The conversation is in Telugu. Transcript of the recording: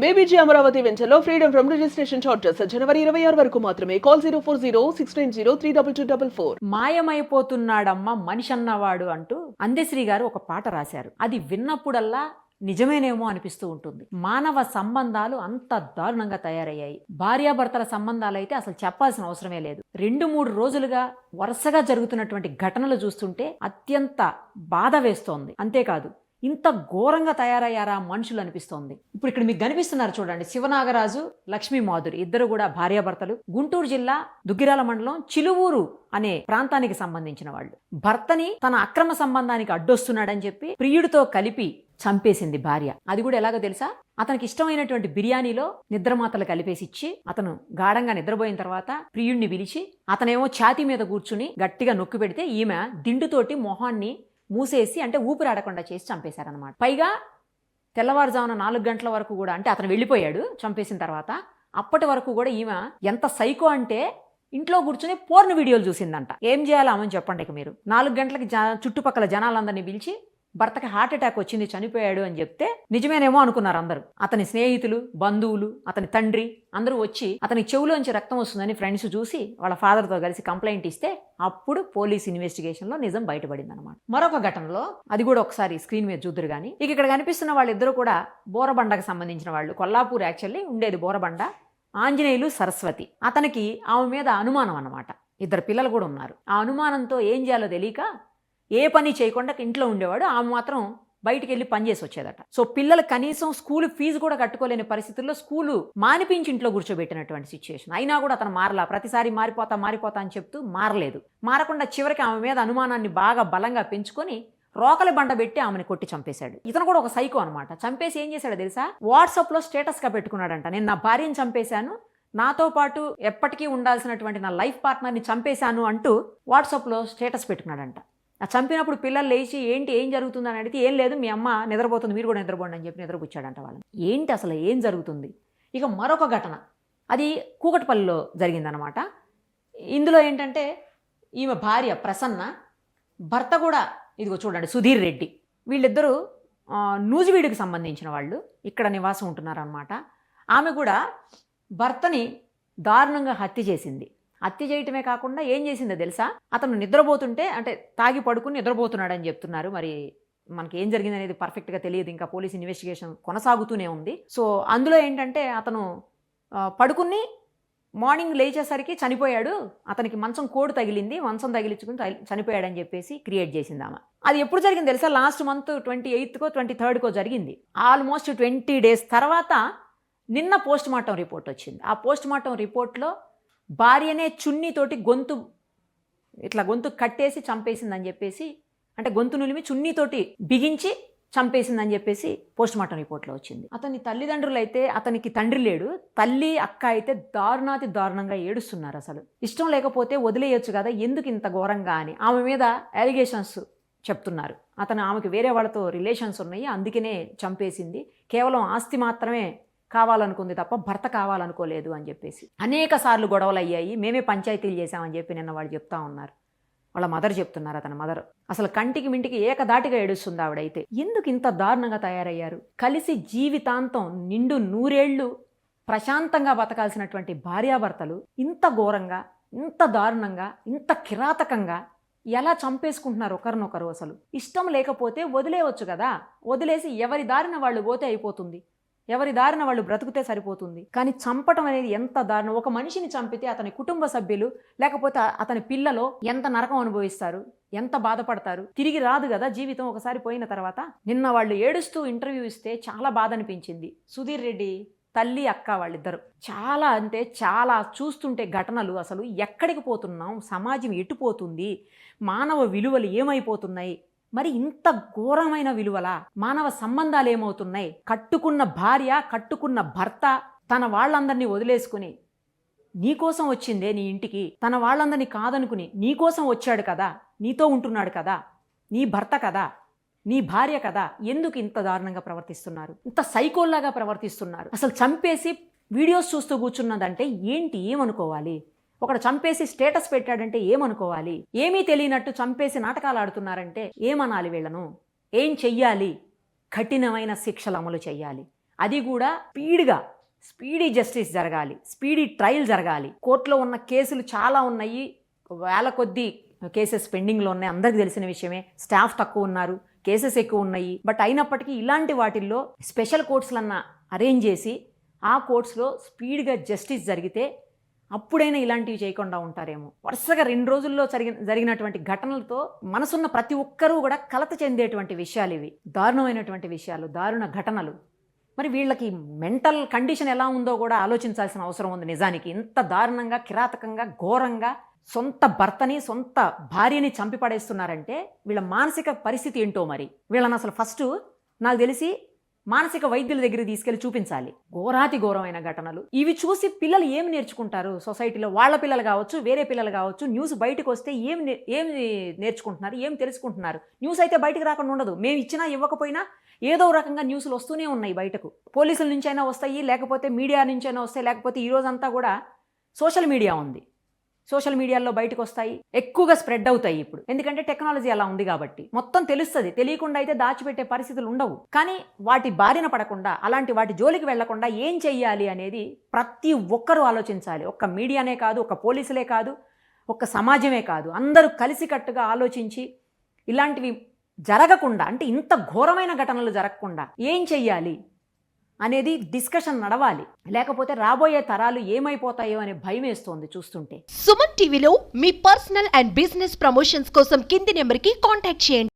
బేబీజీ అమరావతి వెంచర్లో ఫ్రీడమ్ ఫ్రమ్ రిజిస్ట్రేషన్ చార్జెస్ జనవరి 26 వరకు మాత్రమే. కాల్ 04069032244. మాయమైపోతున్నాడమ్మ మనిషి అన్నవాడు అంటూ అందశ్రీ గారు ఒక పాట రాశారు. అది విన్నప్పుడల్లా నిజమేనేమో అనిపిస్తూ ఉంటుంది. మానవ సంబంధాలు అంత దారుణంగా తయారయ్యాయి. భార్యాభర్తల సంబంధాలు అయితే అసలు చెప్పాల్సిన అవసరమే లేదు. 2-3 రోజులుగా వరుసగా జరుగుతున్నటువంటి ఘటనలు చూస్తుంటే అత్యంత బాధ వేస్తోంది. అంతేకాదు ఇంత ఘోరంగా తయారయ్యారా మనుషులు అనిపిస్తోంది. ఇప్పుడు ఇక్కడ మీకు కనిపిస్తున్నారు చూడండి, శివనాగరాజు, లక్ష్మీ మాధురి ఇద్దరు కూడా భార్యాభర్తలు. గుంటూరు జిల్లా దుగ్గిరాల మండలం చిలువూరు అనే ప్రాంతానికి సంబంధించిన వాళ్ళు. భర్తని తన అక్రమ సంబంధానికి అడ్డొస్తున్నాడని చెప్పి ప్రియుడితో కలిపి చంపేసింది భార్య. అది కూడా ఎలాగో తెలుసా? అతనికి ఇష్టమైనటువంటి బిర్యానీలో నిద్రమాతలు కలిపేసి ఇచ్చి అతను గాఢంగా నిద్రపోయిన తర్వాత ప్రియుడిని పిలిచి అతనేమో ఛాతీ మీద కూర్చుని గట్టిగా నొక్కి పెడితే ఈమె దిండుతోటి మొహాన్ని మూసేసి, అంటే ఊపిరాడకుండా చేసి చంపేశారనమాట. పైగా తెల్లవారుజామున 4 గంటల వరకు కూడా, అంటే అతను వెళ్ళిపోయాడు చంపేసిన తర్వాత, అప్పటి వరకు కూడా ఈమె ఎంత సైకో అంటే ఇంట్లో కూర్చుని పోర్న్ వీడియోలు చూసిందంట. ఏం చేయాలో ఆమెను చెప్పండి. ఇక మీరు 4 గంటలకి చుట్టుపక్కల జనాలందరినీ పిలిచి భర్తకి హార్ట్ అటాక్ వచ్చింది, చనిపోయాడు అని చెప్తే నిజమేనేమో అనుకున్నారు అందరూ. అతని స్నేహితులు, బంధువులు, అతని తండ్రి అందరూ వచ్చి అతని చెవులోంచి రక్తం వస్తుందని ఫ్రెండ్స్ చూసి వాళ్ళ ఫాదర్తో కలిసి కంప్లైంట్ ఇస్తే అప్పుడు పోలీస్ ఇన్వెస్టిగేషన్లో నిజం బయటపడింది అనమాట. మరొక ఘటనలో, అది కూడా ఒకసారి స్క్రీన్ మీద చూద్దరు కానీ, ఇక్కడ కనిపిస్తున్న వాళ్ళిద్దరూ కూడా బోరబండకు సంబంధించిన వాళ్ళు. కొల్లాపూర్ యాక్చువల్లీ ఉండేది బోరబండ. ఆంజనేయులు, సరస్వతి. అతనికి ఆమె మీద అనుమానం అన్నమాట. 2 పిల్లలు కూడా ఉన్నారు. ఆ అనుమానంతో ఏం చేయాలో తెలియక ఏ పని చేయకుండా ఇంట్లో ఉండేవాడు. ఆమె మాత్రం బయటికి వెళ్ళి పనిచేసి వచ్చేదట. సో పిల్లలు కనీసం స్కూల్ ఫీజు కూడా కట్టుకోలేని పరిస్థితుల్లో స్కూలు మానిపించి ఇంట్లో కూర్చోబెట్టినటువంటి సిచ్యువేషన్. అయినా కూడా అతను మారలా. ప్రతిసారి మారిపోతా అని చెప్తూ మారలేదు. మారకుండా చివరికి ఆమె మీద అనుమానాన్ని బాగా బలంగా పెంచుకొని రోకలి బండ పెట్టి ఆమెను కొట్టి చంపేశాడు. ఇతను కూడా ఒక సైకో అనమాట. చంపేసి ఏం చేశాడో తెలుసా? వాట్సాప్లో స్టేటస్గా పెట్టుకున్నాడంట, నేను నా భార్యను చంపేశాను, నాతో పాటు ఎప్పటికీ ఉండాల్సినటువంటి నా లైఫ్ పార్ట్నర్ని చంపేశాను అంటూ వాట్సాప్లో స్టేటస్ పెట్టుకున్నాడంట. ఆ చంపినప్పుడు పిల్లలు లేచి ఏం జరుగుతుందని అడిగితే, ఏం లేదు మీ అమ్మ నిద్రపోతుంది, మీరు కూడా నిద్రపోండి అని చెప్పి నిద్రపుచ్చాడంట వాళ్ళని. ఏంటి అసలు ఏం జరుగుతుంది? ఇక మరొక ఘటన, అది కూకట్పల్లిలో జరిగిందనమాట. ఇందులో ఏంటంటే ఈమె భార్య ప్రసన్న, భర్త కూడా ఇదిగో చూడండి సుధీర్ రెడ్డి. వీళ్ళిద్దరూ నూజివీడుకి సంబంధించిన వాళ్ళు, ఇక్కడ నివాసం ఉంటున్నారనమాట. ఆమె కూడా భర్తని దారుణంగా హత్య చేసింది. హత్య చేయటమే కాకుండా ఏం చేసిందో తెలుసా? అతను నిద్రపోతుంటే, అంటే తాగి పడుకుని నిద్రపోతున్నాడని చెప్తున్నారు. మరి మనకి ఏం జరిగింది అనేది పర్ఫెక్ట్గా తెలియదు, ఇంకా పోలీస్ ఇన్వెస్టిగేషన్ కొనసాగుతూనే ఉంది. సో అందులో ఏంటంటే అతను పడుకుని మార్నింగ్ లేచేసరికి చనిపోయాడు, అతనికి మంచం కోడు తగిలింది, మంచం తగిలించుకుని చనిపోయాడని చెప్పేసి క్రియేట్ చేసింది ఆమె. అది ఎప్పుడు జరిగింది తెలుసా? లాస్ట్ మంత్ 28కో 23కో జరిగింది. ఆల్మోస్ట్ 20 డేస్ తర్వాత నిన్న పోస్ట్ మార్టం రిపోర్ట్ వచ్చింది. ఆ పోస్ట్ మార్టం రిపోర్ట్లో భార్యనే చున్నీతోటి గొంతు కట్టేసి చంపేసిందని చెప్పేసి, అంటే గొంతు నులిమి చున్నీతోటి బిగించి చంపేసిందని చెప్పేసి పోస్ట్ మార్టం రిపోర్ట్లో వచ్చింది. అతని తల్లిదండ్రులు అయితే, అతనికి తండ్రి లేడు, తల్లి అక్క అయితే దారుణాతి దారుణంగా ఏడుస్తున్నారు. అసలు ఇష్టం లేకపోతే వదిలేయొచ్చు కదా, ఎందుకు ఇంత ఘోరంగా అని ఆమె మీద అలిగేషన్స్ చెప్తున్నారు. ఆమెకి వేరే వాళ్ళతో రిలేషన్స్ ఉన్నాయి, అందుకనే చంపేసింది, కేవలం ఆస్తి మాత్రమే కావాలనుకుంది తప్ప భర్త కావాలనుకోలేదు అని చెప్పేసి. అనేక సార్లు గొడవలు అయ్యాయి, మేమే పంచాయతీలు చేశామని చెప్పి నిన్న వాళ్ళు చెప్తా ఉన్నారు. వాళ్ళ మదర్ చెప్తున్నారు, అతని మదర్. అసలు కంటికి మింటికి ఏకదాటిగా ఏడుస్తుంది ఆవిడైతే. ఎందుకు ఇంత దారుణంగా తయారయ్యారు? కలిసి జీవితాంతం నిండు 100 ఏళ్ళు ప్రశాంతంగా బతకాల్సినటువంటి భార్యాభర్తలు ఇంత ఘోరంగా, ఇంత దారుణంగా, ఇంత కిరాతకంగా ఎలా చంపేసుకుంటున్నారు ఒకరినొకరు? అసలు ఇష్టం లేకపోతే వదిలేయవచ్చు కదా, వదిలేసి ఎవరి దారిన వాళ్ళు పోతే అయిపోతుంది, ఎవరి దారిన వాళ్ళు బ్రతుకుతే సరిపోతుంది. కానీ చంపటం అనేది ఎంత దారుణం. ఒక మనిషిని చంపితే అతని కుటుంబ సభ్యులు లేకపోతే అతని పిల్లలు ఎంత నరకం అనుభవిస్తారు, ఎంత బాధపడతారు. తిరిగి రాదు కదా జీవితం ఒకసారి పోయిన తర్వాత. నిన్న వాళ్ళు ఏడుస్తూ ఇంటర్వ్యూ ఇస్తే చాలా బాధ అనిపించింది. సుధీర్ రెడ్డి తల్లి అక్క వాళ్ళిద్దరు చాలా, అంటే చాలా చూస్తుంటే ఘటనలు అసలు ఎక్కడికి పోతున్నాం, సమాజం ఎటుపోతుంది, మానవ విలువలు ఏమైపోతున్నాయి, మరి ఇంత ఘోరమైన విలువలా? మానవ సంబంధాలు ఏమవుతున్నాయి? కట్టుకున్న భార్య, కట్టుకున్న భర్త తన వాళ్ళందరినీ వదిలేసుకుని నీకోసం వచ్చిందే నీ ఇంటికి, తన వాళ్ళందరినీ కాదనుకుని నీకోసం వచ్చాడు కదా, నీతో ఉంటున్నాడు కదా, నీ భర్త కదా, నీ భార్య కదా, ఎందుకు ఇంత దారుణంగా ప్రవర్తిస్తున్నారు? ఇంత సైకోల్లాగా ప్రవర్తిస్తున్నారు. అసలు చంపేసి వీడియోస్ చూస్తూ కూర్చున్నదంటే ఏంటి, ఏమనుకోవాలి? ఒకడు చంపేసి స్టేటస్ పెట్టాడంటే ఏమనుకోవాలి? ఏమీ తెలియనట్టు చంపేసి నాటకాలు ఆడుతున్నారంటే ఏమనాలి? వీళ్ళను ఏం చెయ్యాలి? కఠినమైన శిక్షలు అమలు చెయ్యాలి. అది కూడా స్పీడీ జస్టిస్ జరగాలి, స్పీడీ ట్రయల్ జరగాలి. కోర్టులో ఉన్న కేసులు చాలా ఉన్నాయి, వేల కొద్దీ కేసెస్ పెండింగ్లో ఉన్నాయి, అందరికీ తెలిసిన విషయమే. స్టాఫ్ తక్కువ ఉన్నారు, కేసెస్ ఎక్కువ ఉన్నాయి. బట్ అయినప్పటికీ ఇలాంటి వాటిల్లో స్పెషల్ కోర్ట్స్లన్నా అరేంజ్ చేసి ఆ కోర్ట్స్లో స్పీడ్గా జస్టిస్ జరిగితే అప్పుడైనా ఇలాంటివి చేయకుండా ఉంటారేమో. వరుసగా 2 రోజుల్లో జరిగినటువంటి ఘటనలతో మనసున్న ప్రతి ఒక్కరూ కూడా కలత చెందేటువంటి విషయాలు ఇవి. దారుణమైనటువంటి విషయాలు, దారుణ ఘటనలు. మరి వీళ్ళకి మెంటల్ కండిషన్ ఎలా ఉందో కూడా ఆలోచించాల్సిన అవసరం ఉంది. నిజానికి ఇంత దారుణంగా, కిరాతకంగా, ఘోరంగా సొంత భర్తని, సొంత భార్యని చంపి పడేస్తున్నారంటే వీళ్ళ మానసిక పరిస్థితి ఏంటో. మరి వీళ్ళని అసలు ఫస్ట్ నాకు తెలిసి మానసిక వైద్యుల దగ్గరికి తీసుకెళ్లి చూపించాలి. ఘోరాతి ఘోరమైన ఘటనలు ఇవి చూసి పిల్లలు ఏమి నేర్చుకుంటారు? సొసైటీలో వాళ్ళ పిల్లలు కావచ్చు, వేరే పిల్లలు కావచ్చు, న్యూస్ బయటకు వస్తే ఏమి నేర్చుకుంటున్నారు, ఏం తెలుసుకుంటున్నారు? న్యూస్ అయితే బయటకు రాకుండా ఉండదు. మేము ఇచ్చినా ఇవ్వకపోయినా ఏదో రకంగా న్యూస్లు వస్తూనే ఉన్నాయి బయటకు. పోలీసుల నుంచైనా వస్తాయి, లేకపోతే మీడియా నుంచైనా వస్తాయి, లేకపోతే ఈ రోజంతా కూడా సోషల్ మీడియా ఉంది. సోషల్ మీడియాలో బయటకు వస్తాయి, ఎక్కువగా స్ప్రెడ్ అవుతాయి ఇప్పుడు. ఎందుకంటే టెక్నాలజీ అలా ఉంది కాబట్టి మొత్తం తెలుస్తుంది. తెలియకుండా అయితే దాచిపెట్టే పరిస్థితులు ఉండవు. కానీ వాటి బారిన పడకుండా, అలాంటి వాటి జోలికి వెళ్లకుండా ఏం చెయ్యాలి అనేది ప్రతి ఒక్కరూ ఆలోచించాలి. ఒక్క మీడియానే కాదు, ఒక్క పోలీసులే కాదు, ఒక్క సమాజమే కాదు, అందరూ కలిసికట్టుగా ఆలోచించి ఇలాంటివి జరగకుండా, అంటే ఇంత ఘోరమైన ఘటనలు జరగకుండా ఏం చెయ్యాలి అనేది డిస్కషన్ నడవాలి. లేకపోతే రాబోయే తరాలు ఏమైపోతాయో అనే భయం వేస్తోంది చూస్తుంటే. సుమన్ టీవీలో మీ పర్సనల్ అండ్ బిజినెస్ ప్రమోషన్స్ కోసం కింది నెంబర్కి కాంటాక్ట్ చేయండి.